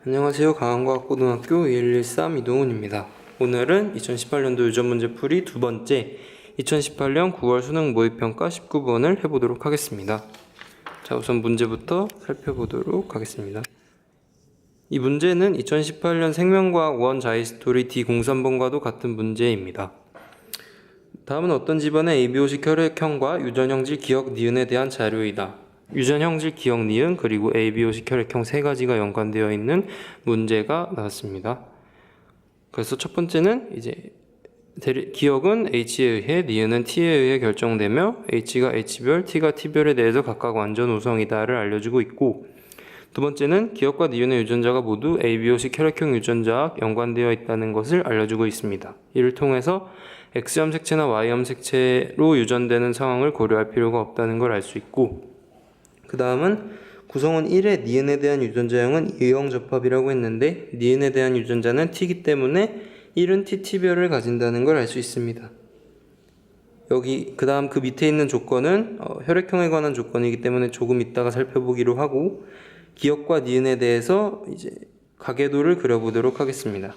안녕하세요. 강한과학고등학교 2113 이동훈입니다. 오늘은 2018년도 유전문제 풀이 두 번째 2018년 9월 수능 모의평가 19번을 해보도록 하겠습니다. 자, 우선 문제부터 살펴보도록 하겠습니다. 이 문제는 2018년 생명과학 원 자이스토리 D03번과도 같은 문제입니다. 다음은 어떤 집안의 ABO식 혈액형과 유전형질 기억 니은에 대한 자료이다. 유전형질 기억 니은 그리고 ABO식 혈액형 세 가지가 연관되어 있는 문제가 나왔습니다. 그래서 첫 번째는 이제 기억은 H에 의해 니은은 T에 의해 결정되며 H가 H별, T가 T별에 대해서 각각 완전 우성이다를 알려주고 있고, 두 번째는 기억과 니은의 유전자가 모두 ABO식 혈액형 유전자와 연관되어 있다는 것을 알려주고 있습니다. 이를 통해서 X염 색채나 Y염 색채로 유전되는 상황을 고려할 필요가 없다는 걸 알 수 있고, 그 다음은 구성원 1의 니은에 대한 유전자형은 E형 접합이라고 했는데 니은에 대한 유전자는 T이기 때문에 1은 TT별을 가진다는 걸 알 수 있습니다. 여기 그 다음 그 밑에 있는 조건은 혈액형에 관한 조건이기 때문에 조금 이따가 살펴보기로 하고, 기억과 니은에 대해서 이제 가계도를 그려보도록 하겠습니다.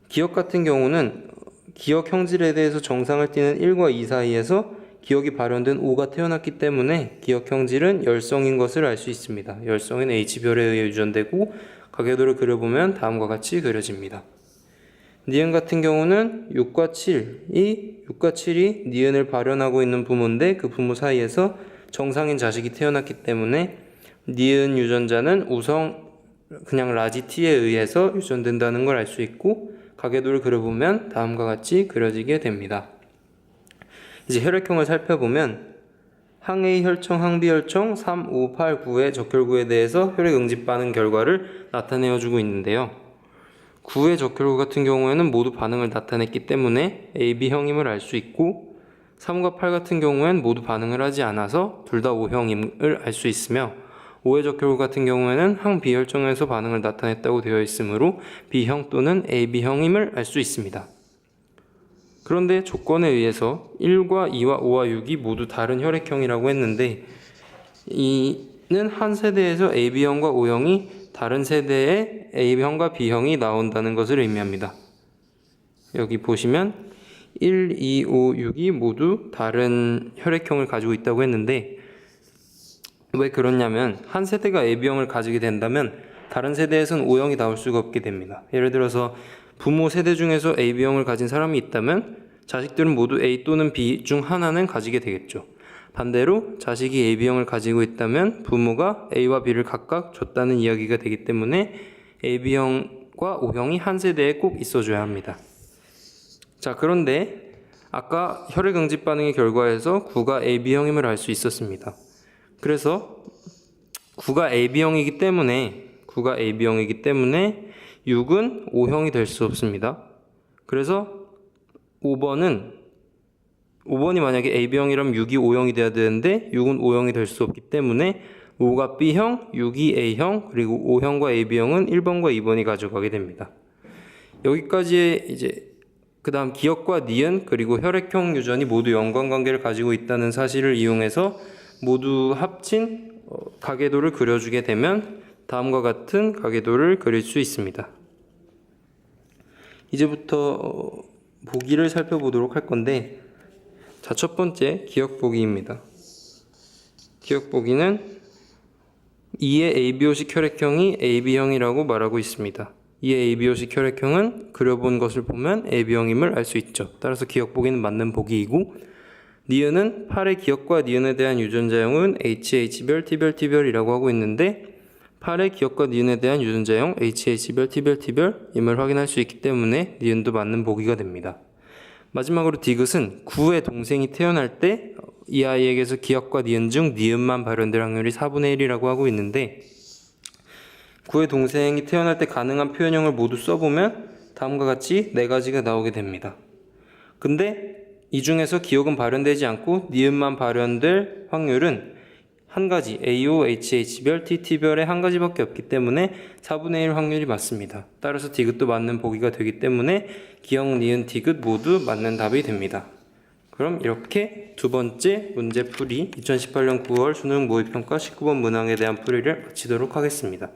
기억 같은 경우는 기억 형질에 대해서 정상을 띠는 1과 2 사이에서 기억이 발현된 O가 태어났기 때문에 기억 형질은 열성인 것을 알 수 있습니다. 열성인 H별에 의해 유전되고, 가계도를 그려보면 다음과 같이 그려집니다. 니은 같은 경우는 6과 7이 니은을 발현하고 있는 부모인데 그 부모 사이에서 정상인 자식이 태어났기 때문에 니은 유전자는 우성 그냥 라지 T에 의해서 유전된다는 걸 알 수 있고, 가계도를 그려보면 다음과 같이 그려지게 됩니다. 이제 혈액형을 살펴보면 항A 혈청, 항B 혈청 3, 5, 8, 9의 적혈구에 대해서 혈액 응집 반응 결과를 나타내어주고 있는데요. 9의 적혈구 같은 경우에는 모두 반응을 나타냈기 때문에 AB형임을 알 수 있고, 3과 8 같은 경우에는 모두 반응을 하지 않아서 둘 다 O형임을 알 수 있으며, 5의 적혈구 같은 경우에는 항B 혈청에서 반응을 나타냈다고 되어 있으므로 B형 또는 AB형임을 알 수 있습니다. 그런데 조건에 의해서 1과 2와 5와 6이 모두 다른 혈액형이라고 했는데, 이는 한 세대에서 AB형과 O형이 다른 세대의 A형과 B형이 나온다는 것을 의미합니다. 여기 보시면 1, 2, 5, 6이 모두 다른 혈액형을 가지고 있다고 했는데, 왜 그러냐면 한 세대가 AB형을 가지게 된다면 다른 세대에서는 O형이 나올 수가 없게 됩니다. 예를 들어서 부모 세대 중에서 AB형을 가진 사람이 있다면 자식들은 모두 A 또는 B 중 하나는 가지게 되겠죠. 반대로 자식이 AB형을 가지고 있다면 부모가 A와 B를 각각 줬다는 이야기가 되기 때문에 AB형과 O형이 한 세대에 꼭 있어줘야 합니다. 자, 그런데 아까 혈액 응집 반응의 결과에서 9가 AB형임을 알 수 있었습니다. 그래서 9가 AB형이기 때문에 6은 O형이 될 수 없습니다. 그래서 5번이 만약에 AB형이라면 6이 O형이 돼야 되는데 6은 O형이 될 수 없기 때문에 5가 B형, 6이 A형, 그리고 O형과 AB형은 1번과 2번이 가져가게 됩니다. 여기까지의 이제 그 다음 기억과 니은 그리고 혈액형 유전이 모두 연관관계를 가지고 있다는 사실을 이용해서 모두 합친 가계도를 그려주게 되면 다음과 같은 가계도를 그릴 수 있습니다. 이제부터 보기를 살펴보도록 할 건데, 자, 첫 번째 기억 보기입니다. 기억 보기는 2의 ABO식 혈액형이 AB형이라고 말하고 있습니다. 2의 ABO식 혈액형은 그려본 것을 보면 AB형임을 알 수 있죠. 따라서 기억 보기는 맞는 보기이고, 니은은 8의 기억과 니은에 대한 유전자형은 HH별, T별, T별이라고 하고 있는데 8의 기억과 니은에 대한 유전자형 HH별, T별, T별임을 확인할 수 있기 때문에 니은도 맞는 보기가 됩니다. 마지막으로 디귿은 9의 동생이 태어날 때 이 아이에게서 기억과 니은 중 니은만 발현될 확률이 4분의 1이라고 하고 있는데, 9의 동생이 태어날 때 가능한 표현형을 모두 써보면 다음과 같이 4가지가 나오게 됩니다. 근데 이 중에서 기억은 발현되지 않고 니은만 발현될 확률은 한 가지, AOHH별, TT별의 한 가지밖에 없기 때문에 4분의 1 확률이 맞습니다. 따라서 디귿도 맞는 보기가 되기 때문에 기억, 니은, 디귿 모두 맞는 답이 됩니다. 그럼 이렇게 두 번째 문제 풀이 2018년 9월 수능 모의평가 19번 문항에 대한 풀이를 마치도록 하겠습니다.